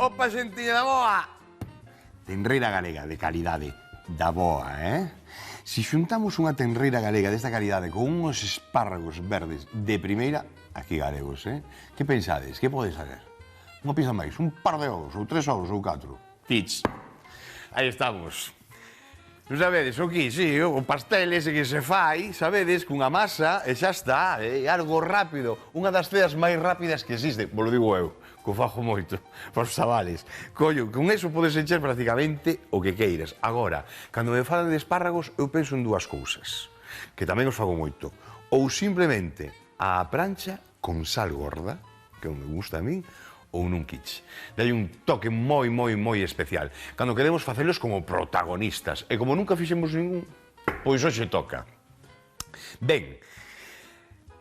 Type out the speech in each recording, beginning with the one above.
Opa, xentiña da boa! Tenreira galega de calidade da boa, Se xuntamos unha tenreira galega desta calidade con uns espárragos verdes de primeira, aquí galegos, Que pensades? Que podes saber? Unha pizza máis, un par de ovos, ou 3 ovos, ou 4. Tits. Aí estamos. Non sabedes o que? Sí, o pastel ese que se fai, sabedes, cunha masa, e xa está, é algo rápido. Unha das ceas máis rápidas que existe, vos lo digo eu, que o fajo moito, para os chavales. Collo, con eso podes encher prácticamente o que queiras. Agora, cando me falan de espárragos, eu penso en dúas cousas, que tamén os fago moito. Ou simplemente á prancha con sal gorda, que me gusta a min, ou nun quiche. Dai un toque moi especial. Cando queremos facelos como protagonistas. E como nunca fixemos ningún, pois hoxe toca. Ben,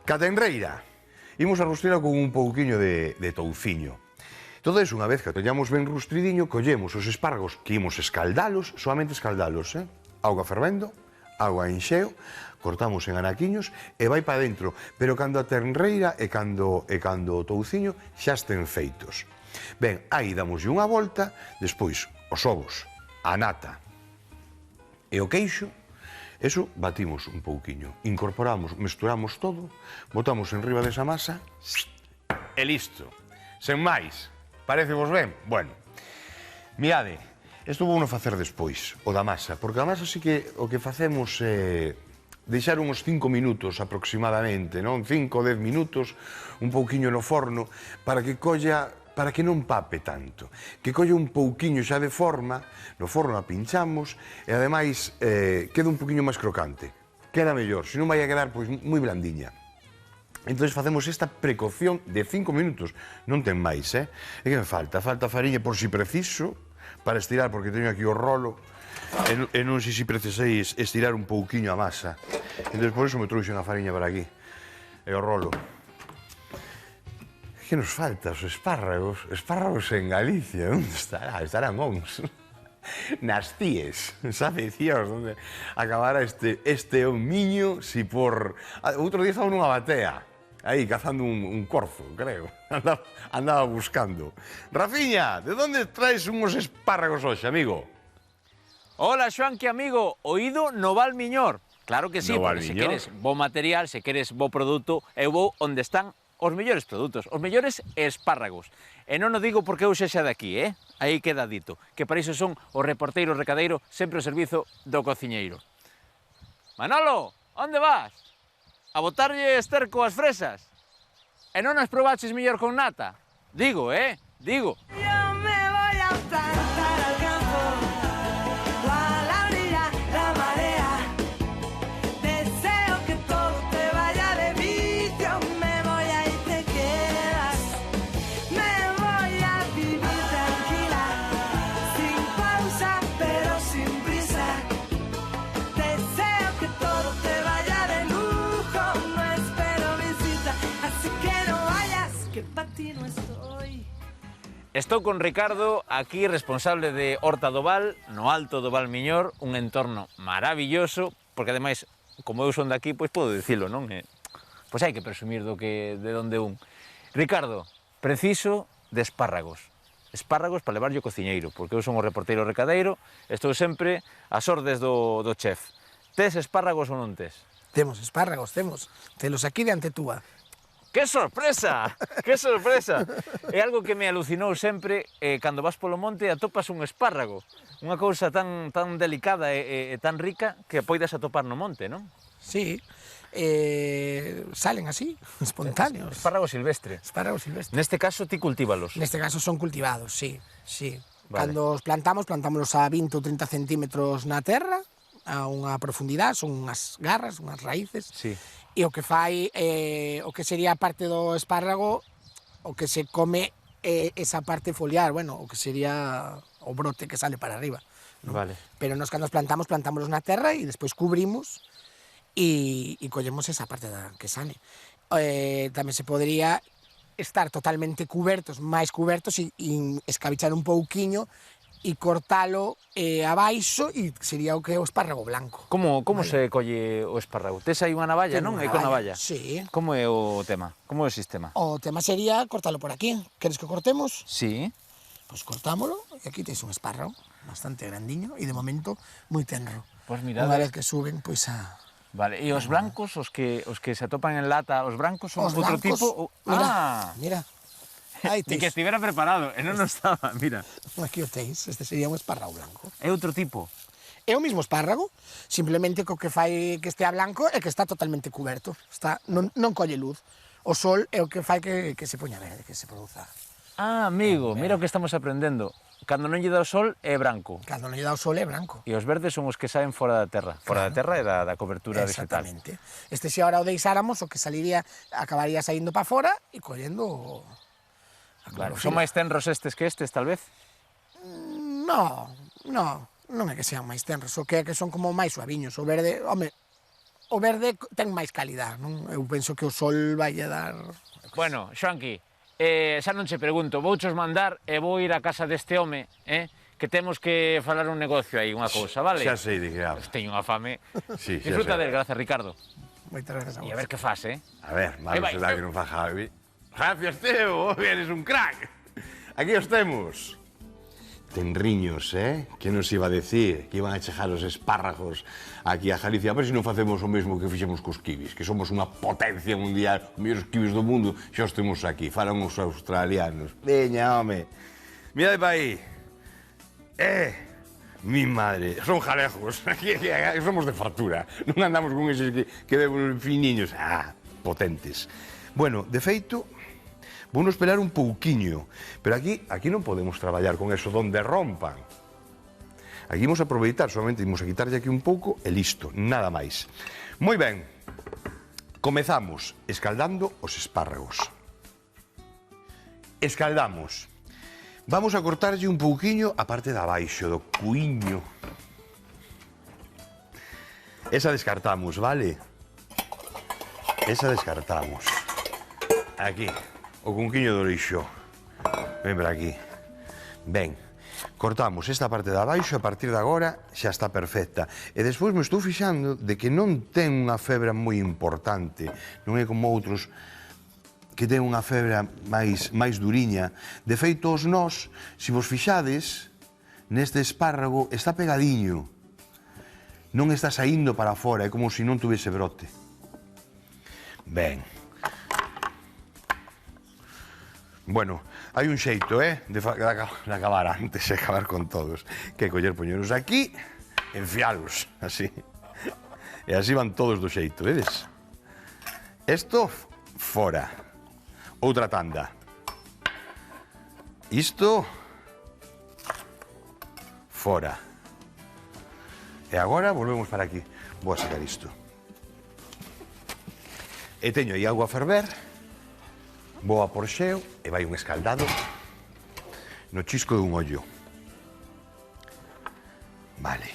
ca tenreira, imos a rustrila con un pouquiño de touciño. Todo eso, unha vez que teñamos ben rustridiño, collemos os espárragos que imos escaldalos, solamente escaldalos, Auga fervendo, auga en xeo, cortamos en anaquiños e vai para dentro, pero cando a tenreira e cando o touciño xa estén feitos. Ben, aí damoslle unha volta, despois os ovos, a nata e o queixo, eso batimos un pouquiño, incorporamos, mesturamos todo, botamos en riba desa masa e listo. Sen máis, parece vos ben? Bueno, mirade, isto vou non facer despois, o da masa, porque a masa sí que o que facemos é deixar uns 5 minutos aproximadamente, non? 5 ou 10 minutos, un pouquiño no forno, para que colla, para que non pape tanto. Que colla un pouquiño xa de forma, no forno a pinchamos, e ademais queda un pouquiño máis crocante. Queda mellor, senón vai a quedar pois moi blandiña. Entón facemos esta precocción de 5 minutos, non ten máis, E que me falta? Falta fariña por si preciso, para estirar, porque teño aquí o rolo, e non sei se precisei estirar un pouquiño a masa. Entón, por iso me trouxen a fariña para aquí. E o rolo. Que nos falta? Os espárragos. Espárragos en Galicia. Onde estará? Estarán ons. Nas tíes. Sabe Dios onde acabará este homiño si por... Outro día estaba nunha batea. Aí, cazando un corzo, creo. Andaba buscando. Rafiña, de onde traes unhos espárragos hoxe, amigo? Hola, Xoanqui, amigo, oído no Val Miñor. Claro que sí, No Val porque se Miñor. queres bo material, se queres bo produto, eu vou onde están os mellores produtos, os mellores espárragos. E non o digo porque eu sexa de aquí, Aí queda dito, que para iso son o reporteiro recadeiro, sempre ao servizo do cociñeiro. Manolo, onde vas? A botarlle esterco ás fresas? E non as probaches mellor con nata? Digo, digo. Yo me voy a plantar al campo, a la orilla, la marea. Deseo que todo te vaya de vicio. Me voy a ir, te quedas. Me voy a vivir tranquila, sin pausa, pero sin prisa. Deseo que todo te vaya de lujo. No espero visita, así que no vayas, que para ti no estoy. Estou con Ricardo, aquí responsable de Horta do Val, no alto do Val Miñor, un entorno maravilloso, porque ademais, como eu son daqui, pois podo dicilo, non? Pois hai que presumir de onde un. Ricardo, preciso de espárragos. Espárragos para levarlle o cociñeiro, porque eu son o reporteiro recadeiro, estou sempre ás ordes do chef. Tes espárragos ou non tes? Temos espárragos, telos aquí diante túa. Que sorpresa! Que sorpresa! É algo que me alucinou sempre, cando vas polo monte atopas un espárrago. Unha cousa tan delicada e tan rica que poidas atopar no monte, non? Sí, salen así, espontáneos. Espárrago silvestre. Espárragos silvestres. Neste caso, ti cultívalos. Neste caso son cultivados, sí. Vale. Cando os plantámoslos a 20 ou 30 centímetros na terra, a unha profundidade, son unhas garras, unhas raíces. Sí. E o que fai, o que sería a parte do espárrago, o que se come esa parte foliar, bueno, o que sería o brote que sale para arriba, ¿no? Vale. Pero nos cando os plantámoslos na terra e despois cubrimos e collemos esa parte que sale. Tamén se podría estar totalmente cubertos, máis cubertos e escabichar un pouquiño e cortalo abaixo e sería o que é o espárrago blanco. Como Vale. se colle o espárrago? Tes aí unha navalla, Ten non? unha É con navalla? Sí. Como é o tema? Como é o sistema? O tema sería cortalo por aquí. Queres que cortemos? Sí. Pois cortámolo e aquí tens un espárrago bastante grandiño e de momento moi tenro. Pois mirade. Unha vez que suben, pois a... Vale, e os blancos, os que se atopan en lata, os blancos son Os outro blancos, tipo? mira, aí Ni que tens. estivera preparado, e non estaba, mira. Aquí o tens, este sería un espárrago blanco. É outro tipo. É o mismo espárrago, simplemente co que fai que estea blanco é que está totalmente cuberto, non colle luz. O sol é o que fai que se poña verde, que se produza. Ah, amigo, mira o que estamos aprendendo. Cando non lle dá o sol é branco. Cando non lle dá o sol é branco. E os verdes son os que saen fora da terra. Fora da terra e da cobertura vegetal. Exactamente. Este se ahora o deixáramos, o que saliría, acabaría saindo para fora e collendo a Vale, clorofila. son máis tenros estes que estes, tal vez? Non é que sean máis tenros, o que é que son como máis suaviños. O verde, home, o verde ten máis calidad, non? Eu penso que o sol vai a dar... Bueno, Xoanqui, xa non che pregunto, vouchos mandar e vou ir á casa deste home, que temos que falar un negocio aí, unha cousa, vale? Xa sei de que habla. Teño unha fame. Sí, xa Disfruta sei. del, gracias, Ricardo. Moitas gracias a E vos. a ver que faz, A ver, malo vai, será vai. que non fa Javi. Gracias, Teo, eres un crack. Aquí os temos. Tenriños, Que nos iba a decir que iban a chejar os espárragos aquí a Galicia. A ver se non facemos o mesmo que fixemos cos kibis, que somos unha potencia mundial, os mellores kibis do mundo, xa os temos aquí. Falan os australianos. Veña, home. Mira de pa aí. Mi madre, son jalejos, aquí somos de fartura, non andamos con eses que vemos finiños, potentes. Bueno, de feito, vounos pelar un pouquiño, pero aquí non podemos traballar con eso donde rompan. Aquí imos aproveitar, solamente imos a quitarlle aquí un pouco e listo, nada máis. Moi ben, comezamos escaldando os espárragos. Escaldamos. Vamos a cortarlle un pouquiño a parte de abaixo, do cuiño. Esa descartamos, vale? Esa descartamos. Aquí, o cunquiño do lixo. Ven por aquí. Ben, cortamos esta parte de abaixo, a partir de agora xa está perfecta. E despois me estou fixando de que non ten unha febra moi importante. Non é como outros que ten unha febra máis duriña. De feito, os nós, se vos fixades, neste espárrago está pegadiño. Non está saindo para fora, é como se non tuvese brote. Ben. Bueno, hai un xeito, de acabar antes, de acabar con todos. Que é coller poñeros aquí, enfialos, así. E así van todos do xeito, vedes? Esto, fora. Outra tanda. Isto, fora. E agora volvemos para aquí. Vou a sacar isto. E teño aí agua a ferver. Vou a por xeo e vai un escaldado no chisco dun ollo. Vale.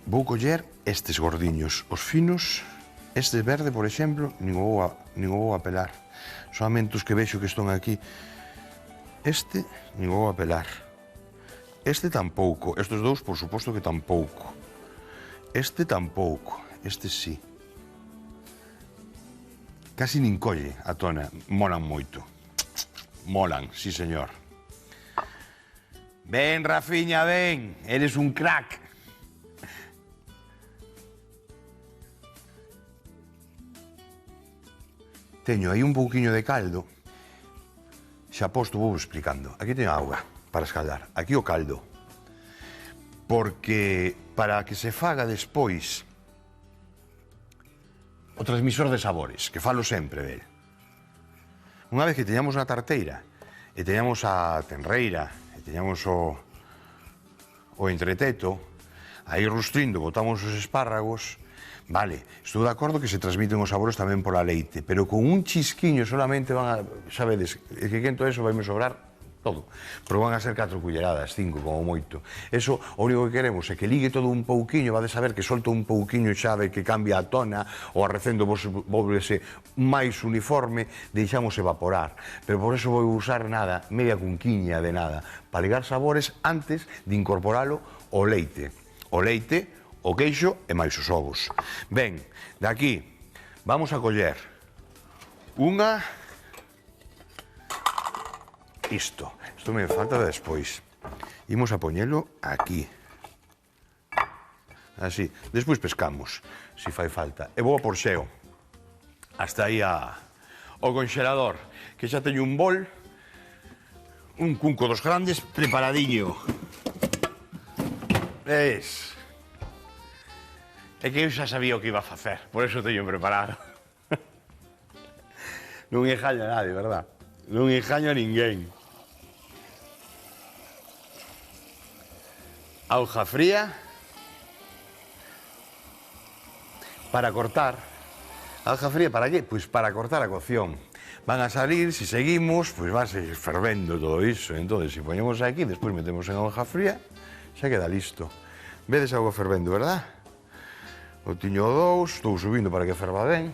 Vou coller estes gordiños, os finos. Este verde, por exemplo, nin o vou a pelar. Solamente os que vexo que están aquí. Este, nin o vou a pelar. Este tampouco. Estes dous, por suposto que tampouco. Este tampouco. Este sí. Casi nin colle a tona. Molan moito. Molan, sí, señor. Ben, Rafiña, ben. Eres un crack. Teño aí un pouquiño de caldo. Xa posto, vou explicando. Aquí teño auga para escaldar. Aquí o caldo. Porque para que se faga despois o transmisor de sabores, que falo sempre del. Unha vez que teñamos a tarteira, e teñamos a tenreira, e teñamos o entreteto, aí rustrindo, botamos os espárragos. Vale, estou de acordo que se transmiten os sabores tamén pola leite, pero con un chisquiño solamente van a... Sabedes, é que quento eso vai me sobrar todo. Pero van a ser 4 culleradas, 5 como moito. Eso, o único que queremos é que ligue todo un pouquiño, vade saber que solta un pouquiño xa de que cambia a tona, o arrecendo volvese máis uniforme, deixamos evaporar. Pero por eso vou usar nada, media cunquiña de nada, para ligar sabores antes de incorporalo ao leite. O leite, o queixo e máis os ovos. Ben, de aquí vamos a coller unha isto me falta de despois. Imos a poñelo aquí. Así. Despois pescamos, se fai falta. E vou a por xeo. Hasta aí ao conxelador, que xa teño un bol, un cunco dos grandes preparadiño. Ves? É que eu xa sabía o que iba a facer, por eso teño preparado. Non engaño a nadie, verdad? Non engaño a ninguén. A hoja fría para cortar. A hoja fría para qué? Pois para cortar a cocción. Van a salir, se seguimos, pois va a seguir fervendo todo iso. Entón, se poñemos aquí, despois metemos en a hoja fría, xa queda listo. Vedes a auga fervendo, verdad? O tiño 2, estou subindo para que ferva ben.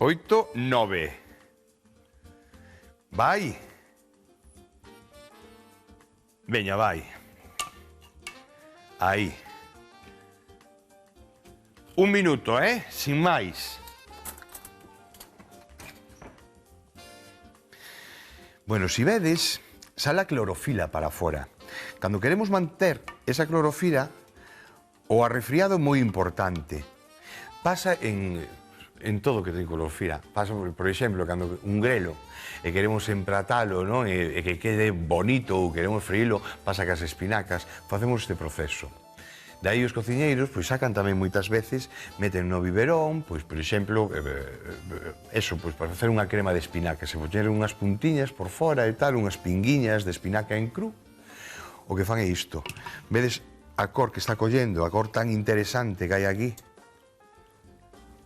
Oito, 9. Vai. Veña, vai. Aí. Un minuto, sin máis. Bueno, si vedes, sale a clorofila para fora. Cando queremos manter esa clorofila, o arrefriado é moi importante. Pasa en todo que ten clorofila. Pasa, por exemplo, cando un grelo e queremos empratalo, non? E que quede bonito ou queremos freílo, pasa que as espinacas, facemos este proceso. Daí os cociñeiros, pois sacan tamén moitas veces, meten no biberón, pois, por exemplo, eso, pois, para facer unha crema de espinaca, se poñer unhas puntiñas por fora e tal, unhas pinguiñas de espinaca en cru, o que fan é isto. Vedes a cor que está collendo, a cor tan interesante que hai aquí?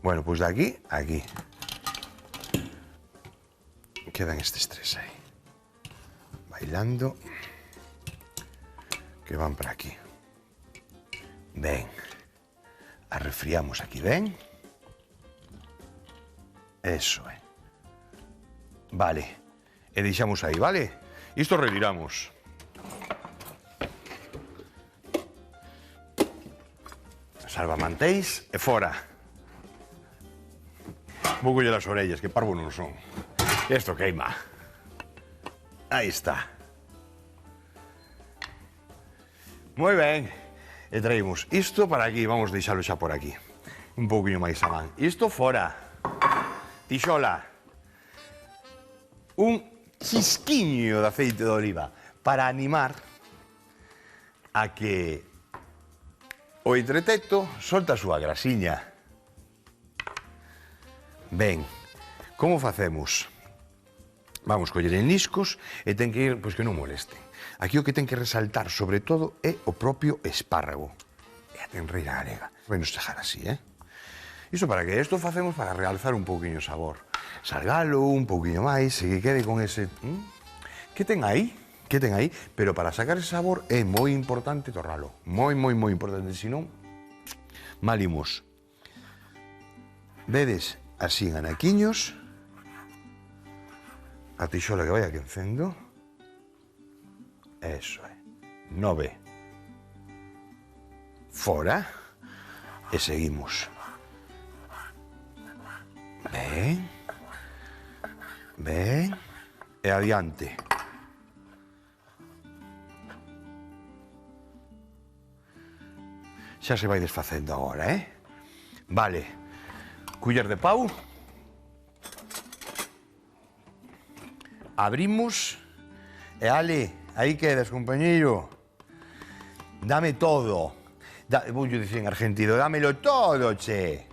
Bueno, pois de aquí a aquí. Quedan estes tres aí. Bailando. Que van para aquí. Ben. Arrefriamos aquí, ben. Eso é. Vale. E deixamos aí, vale? Isto reviramos. Salvamanteis e fora. Vou coller as orellas, que parvo non son. Isto queima. Aí está. Moi ben. E traímos isto para aquí, vamos deixalo xa por aquí. Un pouquinho máis a man. Isto fora. Tixola. Un chisquiño de aceite de oliva para animar a que o entreteto solta a súa grasiña. Ben, como facemos? Vamos coller en niscos e ten que ir, pois que non molesten. Aquí o que ten que resaltar, sobre todo, é o propio espárrago. E a tenreira galega. Vai nos chegar así, Iso para que? Isto facemos para realzar un pouquiño o sabor. Salgalo un pouquiño máis e que quede con ese... Que ten aí? Que ten aí? Pero para sacar ese sabor é moi importante torralo. Moi importante, senón malimos. Vedes? Así en anaquiños. A tixola que vai aquí encendo. Eso é. 9. Fora. E seguimos. Ben. Ben. E adiante. Xa se vai desfacendo agora, Vale. Culler de pau. Abrimos. E ale, aí quedas, compañeiro. Dame todo. Vou dicir en argentino, dámelo todo, che.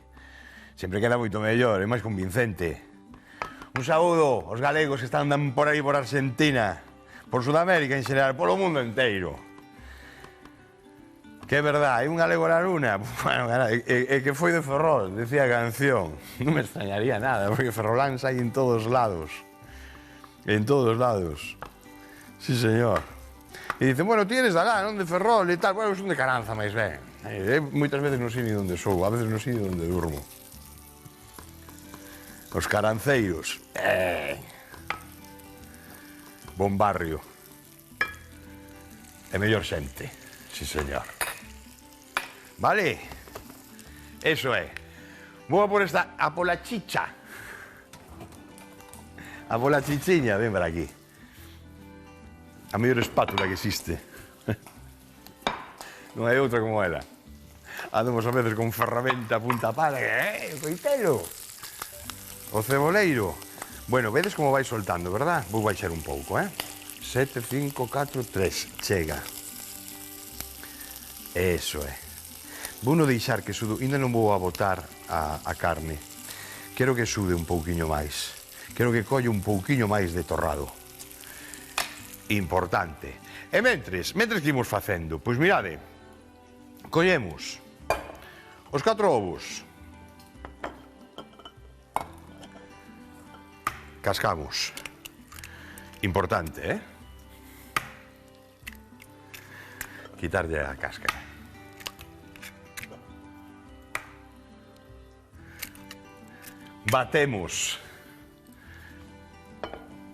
Sempre queda moito mellor, é máis convincente. Un saúdo aos galegos que están por aí por Argentina, por Sudamérica en xeral, polo mundo inteiro. Que é verdad, hai un galego na luna. Bueno, é que foi de Ferrol, decía a canción. Non me extrañaría nada, porque ferroláns hai en todos lados. En todos lados. Sí, señor. E dicen, bueno, ti eres de alá, non de Ferrol e tal. Bueno, son de Caranza, máis ben. Moitas veces non sei ni onde sou, a veces non sei ni onde durmo. Os caranceiros. Bon barrio. E mellor xente. Sí, señor. Vale? Eso é. Vou a por esta, a pola chicha. A pola chichiña, ven para aquí. A mellor espátula que existe. Non hai outra como ela. Andamos a veces con ferramenta punta pala, coitelo. O ceboleiro. Bueno, vedes como vai soltando, verdad? Vou baixar un pouco, 7, 5, 4, 3. Chega. Eso é. Vou non deixar que sudo. Ainda non vou a botar a carne. Quero que sude un pouquiño máis. Quero que colle un pouquiño máis de torrado. Importante. E mentres que imos facendo, pois mirade, collemos os 4 ovos, cascamos. Importante, quitarlle a cáscara. Batemos.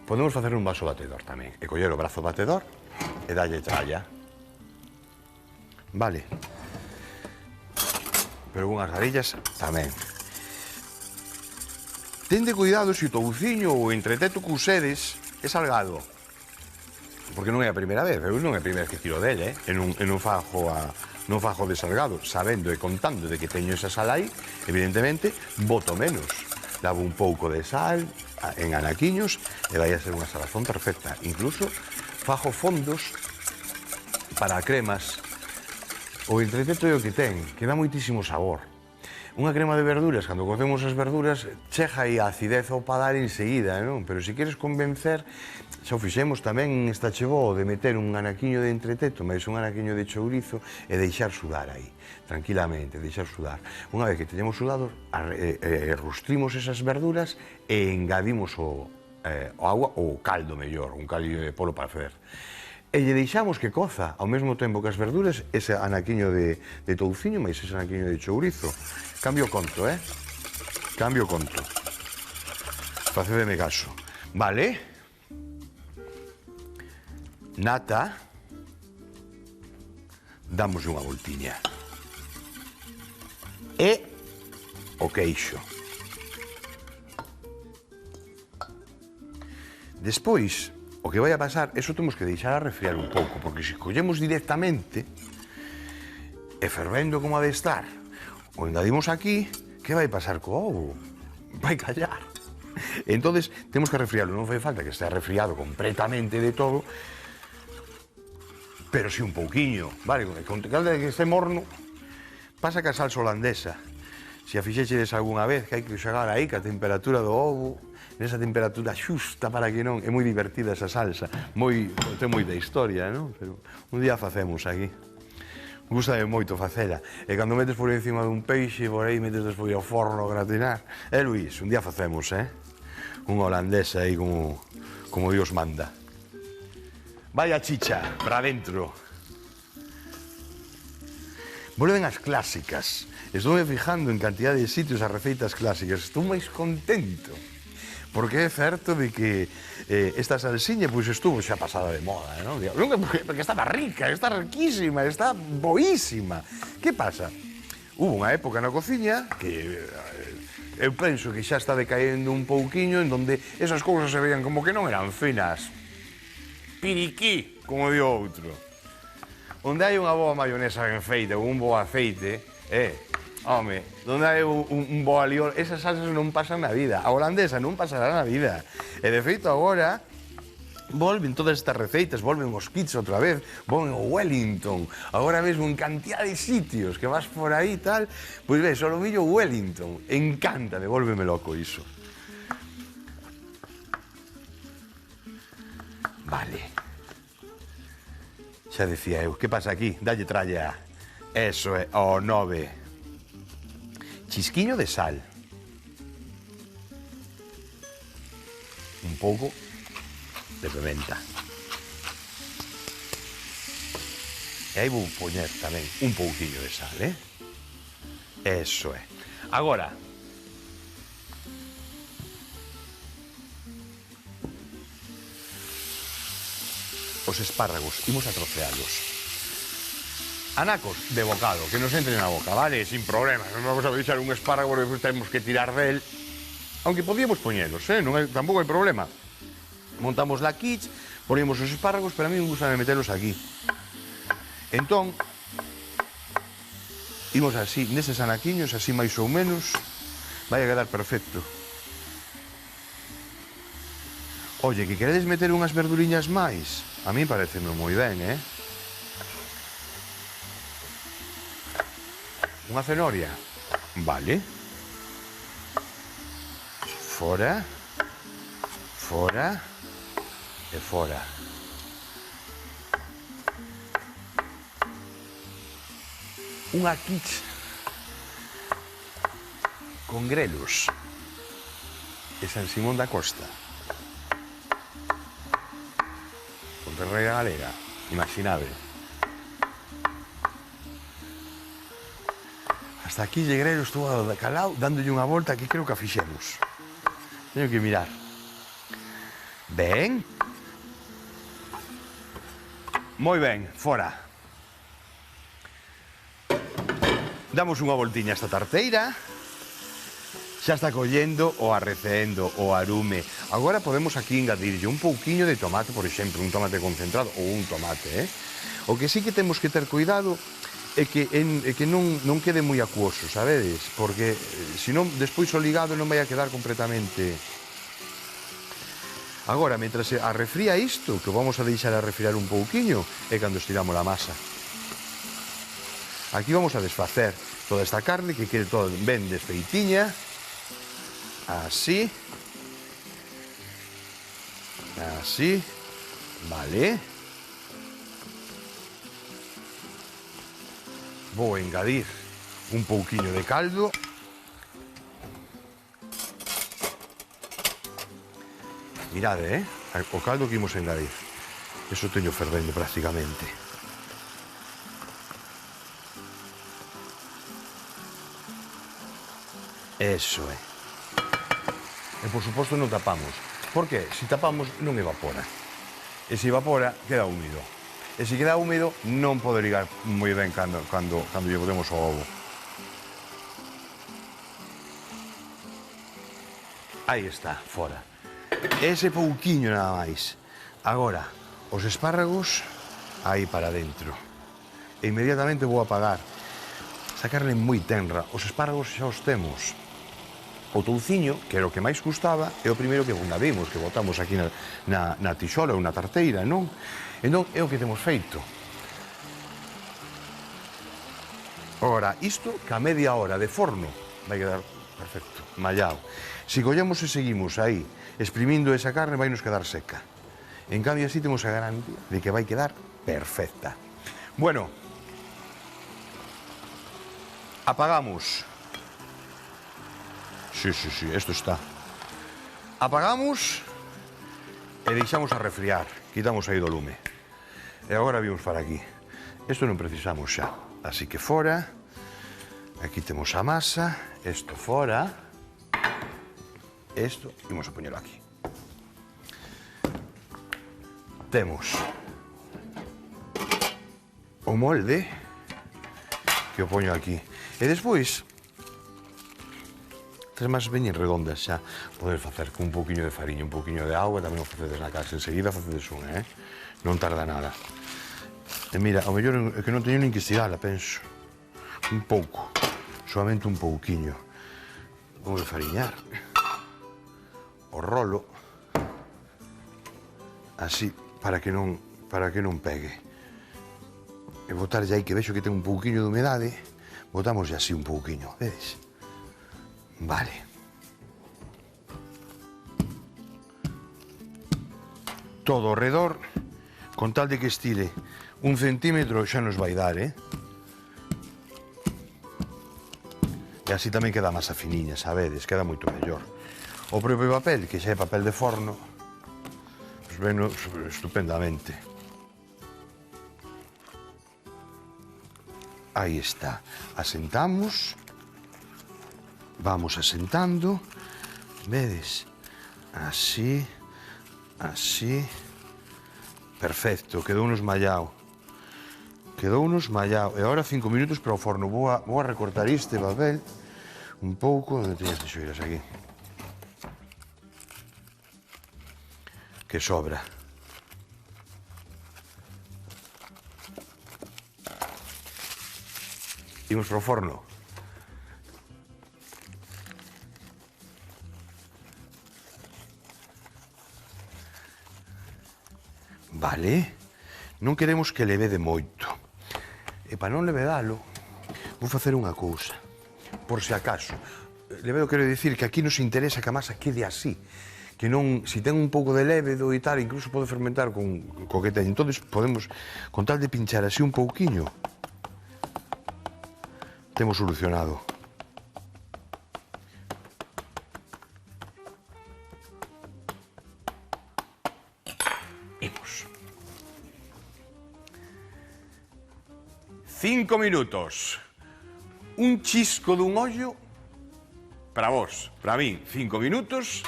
Podemos facer un vaso batedor tamén. E coller o brazo batedor e dalle tralla. Vale. Pero unhas garillas tamén. Tende cuidado se o touciño ou o entreteto que usedes é salgado. Porque non é a primeira vez, eu non é a primeira vez que tiro dele, e non fajo de salgado, sabendo e contando de que teño esa sal aí, evidentemente, boto menos. Lavo un pouco de sal en anaquiños e vai a ser unha salazón perfecta. Incluso fajo fondos para cremas. O entreteto é o que ten, que dá moitísimo sabor. Unha crema de verduras, cando cocemos as verduras, chega aí a acidez ao padar enseguida, non? Pero se queres convencer, xa o fixemos tamén esta chegou de meter un anaquiño de entreteto, máis un anaquiño de chourizo e deixar sudar aí, tranquilamente, deixar sudar. Unha vez que teñemos sudado, rustrimos esas verduras e engadimos o agua ou o caldo mellor, un caldo de polo para facer. E lle deixamos que coza ao mesmo tempo que as verduras ese anaquiño de touciño máis ese anaquiño de chourizo. Cambio conto, Cambio conto. Facedeme caso. Vale? Nata. Damos unha voltiña. E o queixo. Despois, o que vai a pasar, eso temos que deixar a resfriar un pouco, porque se collemos directamente e fervendo como ha de estar, o engadimos aquí, que vai pasar co ovo? Vai callar. Entonces, temos que resfriarlo, non fai falta que estea resfriado completamente de todo, pero si un pouquiño, vale, con tal de que este morno, pasa que a salsa holandesa, se a fixechedes algunha vez, que hai que xogar aí, que a temperatura do ovo, nesa temperatura xusta para que non, é moi divertida esa salsa, ten moita historia, non? Pero un día facemos aquí. Gústame moito facela. E cando metes por encima dun peixe, por aí metes despois ao forno a gratinar. Luís, un día facemos, unha holandesa aí como Dios manda. Vai a chicha, para dentro. Volven as clásicas. Estou me fijando en cantidad de sitios as receitas clásicas. Estou máis contento. Porque é certo de que esta salsiña pois estuvo xa pasada de moda, non? Porque estaba rica, está riquísima, está boísima. Que pasa? Hubo unha época na cociña que eu penso que xa está decaendo un pouquiño en donde esas cousas se veían como que non eran finas. Piriquí, como di outro. Onde hai unha boa mayonesa ben feita ou un bo aceite, home, donde hai un bo aliol, esas salsas non pasan na vida. A holandesa non pasará na vida. E de feito agora volven todas estas receitas, volven os kits outra vez, volven o Wellington. Agora mesmo en cantidad de sitios que vas por aí e tal, pois ves, o lomillo Wellington. Encántame, volveme loco iso. Vale. Xa decía eu, que pasa aquí? Dalle tralla. Eso é, o 9. Chisquiño de sal. Un pouco de pimenta. E aí vou poñer tamén un pouquiño de sal, Eso é. Agora, os espárragos, imos a trocealos. Anacos de bocado, que nos entren na boca, vale? Sin problema. Non vamos a deixar un espárrago e despois temos que tirar del. Aunque podíamos poñelos, tampouco hai problema. Montamos la quiche, ponemos os espárragos, pero a mí me gusta metelos aquí. Entón, imos así, neses anaquiños, así máis ou menos, vai a quedar perfecto. Oye, que queredes meter unhas verduriñas máis? A mí pareceme moi ben, Unha cenoria? Vale. Fora. Fora. E fora. Unha quiche con grelos de San Simón da Costa. Con terreira galega, imaginable. Hasta aquí de grelos estou de calao, dándolle unha volta que creo que a fixemos. Teño que mirar. Ben. Moi ben, fora. Damos unha voltiña a esta tarteira. Xa está collendo o arrecendo, o arume. Agora podemos aquí engadirlle un pouquiño de tomate, por exemplo, un tomate concentrado ou un tomate, O que sí que temos que ter cuidado é que non quede moi acuoso, sabedes? Porque senón despois o ligado non vai a quedar completamente. Agora, mentras se arrefría isto, que vamos a deixar a refriar un pouquiño, é cando estiramos a masa. Aquí vamos a desfacer toda esta carne, que quede toda ben desfeitiña. Así. Así. Vale. Vou engadir un pouquiño de caldo. Mirade, o caldo que imos engadir. Eso teño fervendo prácticamente. Eso é. E, por suposto, non tapamos. Por que? Se tapamos, non evapora. E se evapora, queda húmido. E se queda húmido, non pode ligar moi ben cando lle botemos o ovo. Aí está, fora. Ese pouquiño nada máis. Agora, os espárragos aí para dentro. E inmediatamente vou apagar. Esa carne moi tenra. Os espárragos xa os temos. O touciño, que era o que máis gustaba, é o primeiro que engadimos, que botamos aquí na tixola ou na tarteira, non? Entón, é o que temos feito. Ora, isto, que a media hora de forno, vai quedar perfecto, mallado. Se collemos e seguimos aí, exprimindo esa carne, vai nos quedar seca. En cambio, así temos a garantía de que vai quedar perfecta. Bueno, apagamos. Sí, esto está. Apagamos e deixamos a refriar. Quitamos aí do lume. E agora vimos para aquí. Isto non precisamos xa. Así que fora. Aquí temos a masa. Isto fora. Isto, imos a poñelo aquí. Temos o molde que o poño aquí. E despois, tres más veñen redondas xa. Podes facer con un pouquiño de fariña, un pouquiño de auga, tamén o facedes na casa. Enseguida facedes unha, Non tarda nada. E mira, ao mellor é que non teño nin que estirala, penso. Un pouco. Solamente un pouquiño. Vamos a fariñar. O rolo. Así, para que non pegue. E botarlle aí, que vexo que ten un pouquiño de humedade, botamos así un pouquiño, vedes? Vale. Todo ao redor, con tal de que estire 1 centímetro xa nos vai dar, E así tamén queda masa finiña, sabedes? Queda moito mellor. O propio papel, que xa é papel de forno, pues ven estupendamente. Aí está. Asentamos. Vamos asentando. Vedes? Así. Así. Perfecto, quedou nos mallado. Quedounos mallado. E agora 5 minutos para o forno. Vou a recortar este papel un pouco. Onde teñas de xoiras aquí? Que sobra. Imos para o forno. Vale. Non queremos que leve de moito. E para non levedalo, vou facer unha cousa. Por se acaso. Levedo quero dicir que aquí nos interesa que a masa quede así. Que non, se ten un pouco de lévedo e tal, incluso pode fermentar con co que ten. Entón, podemos, con tal de pinchar así un pouquiño, temos solucionado. Imos. 5 minutos. Un chisco dun ollo para vos, para mí, 5 minutos.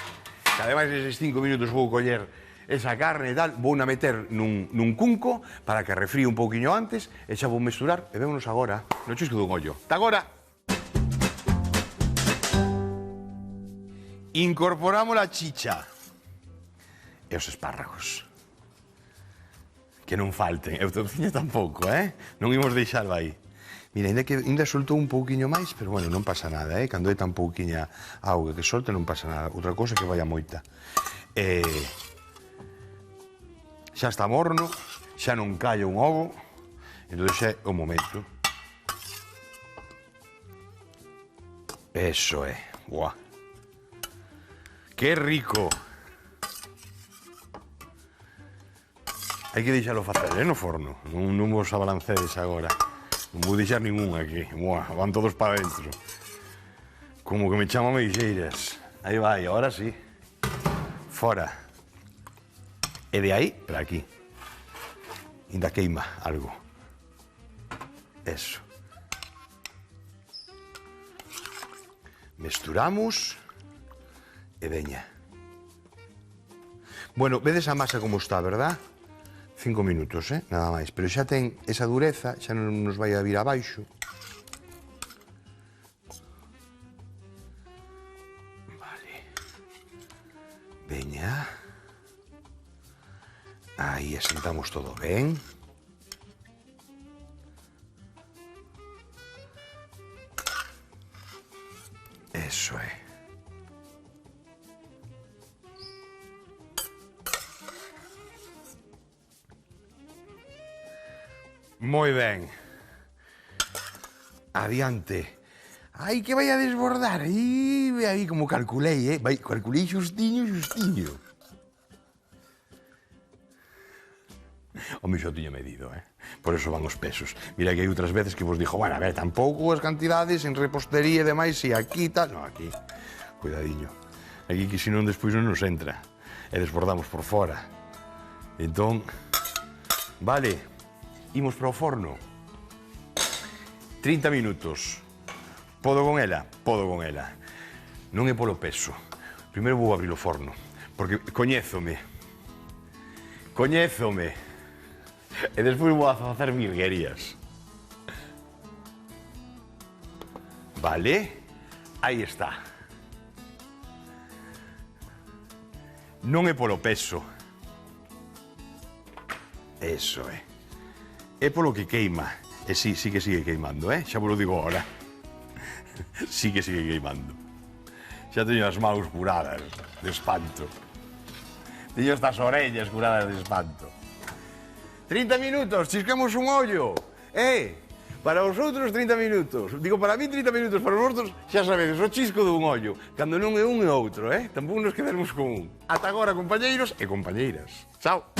Que ademais eses 5 minutos vou coller esa carne e tal, vou na meter nun cunco para que refríe un pouquiño antes e xa vou mesturar e vémonos agora no chisco dun ollo. Ta agora! Incorporamos a chicha e os espárragos. Que non falten, e o tociño tampouco, Non imos deixalo aí. Mira, ainda soltou un pouquiño máis, pero bueno, non pasa nada, Cando é tan pouquiña auga que solte non pasa nada. Outra cousa que vaya moita. Xa está morno, xa non calla un ovo, entón xa é o momento. Eso é, guau. Que rico. Hai que deixalo facer, no forno. Non vos abalancedes agora. Non vou deixar ningún aquí. Buah, van todos para dentro. Como que me chamo a meixeiras. Aí vai, ahora sí. Fora. E de aí para aquí. Ainda queima algo. Eso. Mesturamos. E veña. Bueno, vedes a masa como está, verdad? 5 minutos, nada máis. Pero xa ten esa dureza, xa non nos vai a vir abaixo. Vale. Veña. Aí asentamos todo ben. Eso é. Moi ben. Adiante. Ai, que vai a desbordar. Aí como calculei, calculei xustiño. Home, xa tiña medido, Por eso van os pesos. Mira que hai outras veces que vos dixo, bueno, a ver, tampouco as cantidades en repostería e demais, e aquí tal. No, aquí, cuidadiño. Aquí que senón despois non nos entra. E desbordamos por fora. Entón, vale. Imos para o forno. 30 minutos. Podo con ela? Podo con ela. Non é polo peso. Primeiro vou abrir o forno, porque coñézome. E despois vou a facer virguerías. Vale? Aí está. Non é polo peso. Eso é. É polo que queima. E sí que sigue queimando, Xa vos lo digo ahora. Sí que sigue queimando. Xa teño as maus curadas de espanto. Teño estas orellas curadas de espanto. 30 minutos, chisquemos un ollo. Para os outros 30 minutos. Digo, para mí 30 minutos, para os outros, xa sabedes, o chisco dun ollo. Cando non é un é outro, Tampouco nos quedemos con un. Ata agora, compañeiros e compañeiras. Chao.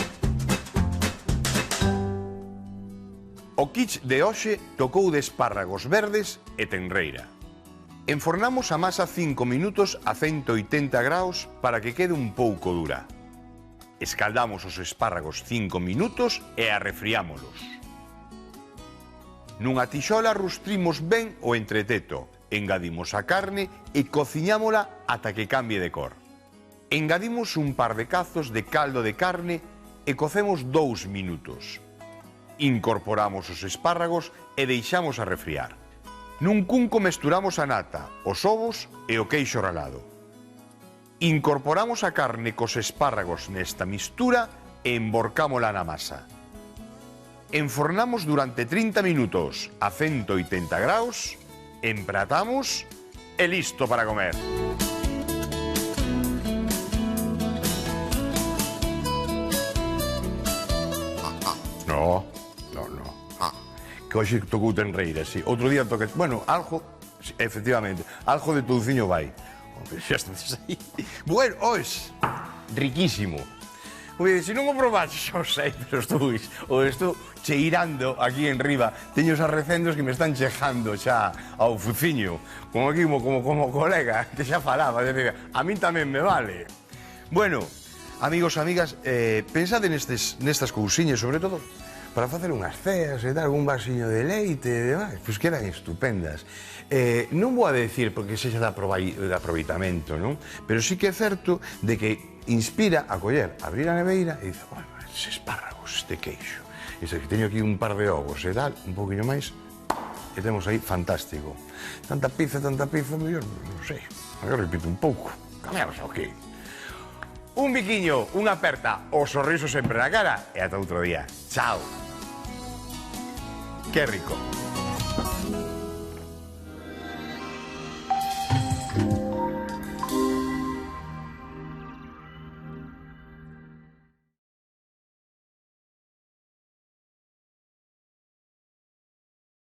O kit de hoxe tocou de espárragos verdes e tenreira. Enfornamos a masa 5 minutos a 180 graus para que quede un pouco dura. Escaldamos os espárragos 5 minutos e arrefriámolos. Nunha tixola rustrimos ben o entreteto, engadimos a carne e cociñámola ata que cambie de cor. Engadimos un par de cazos de caldo de carne e cocemos 2 minutos. Incorporamos os espárragos e deixamos a refriar. Nun cunco mesturamos a nata, os ovos e o queixo ralado. Incorporamos a carne cos espárragos nesta mistura e emborcámola na masa. Enfornamos durante 30 minutos a 180 graus, empratamos e listo para comer. No. Que hoxe tocou tenreira, sí. Outro día toque... Bueno, algo, sí, efectivamente, algo de touciño vai. Xa estás aí. Bueno, ois, riquísimo. Oye, se non o probaste, xa o sei, pero estou cheirando aquí en riba. Teño os arrecendos que me están chejando xa ao fuciño. Como aquí, como colega, que xa falaba. A mí tamén me vale. Bueno, amigos, amigas, pensade nestas cousiñas, sobre todo, para facer unhas ceas e dar un vasiño de leite e demais, pois quedan estupendas. Non vou a decir porque sexa de aproveitamento, non? Pero sí que é certo de que inspira a coller, abrir a neveira e dice, bueno, estes espárragos, este queixo, este que teño aquí un par de ovos e tal, un poquinho máis, e temos aí fantástico. Tanta pizza, mellor, non sei, eu repito un pouco, cambiamos o que? Un biquiño, unha aperta, o sorriso sempre na cara e ata outro día. Chao. Qué rico.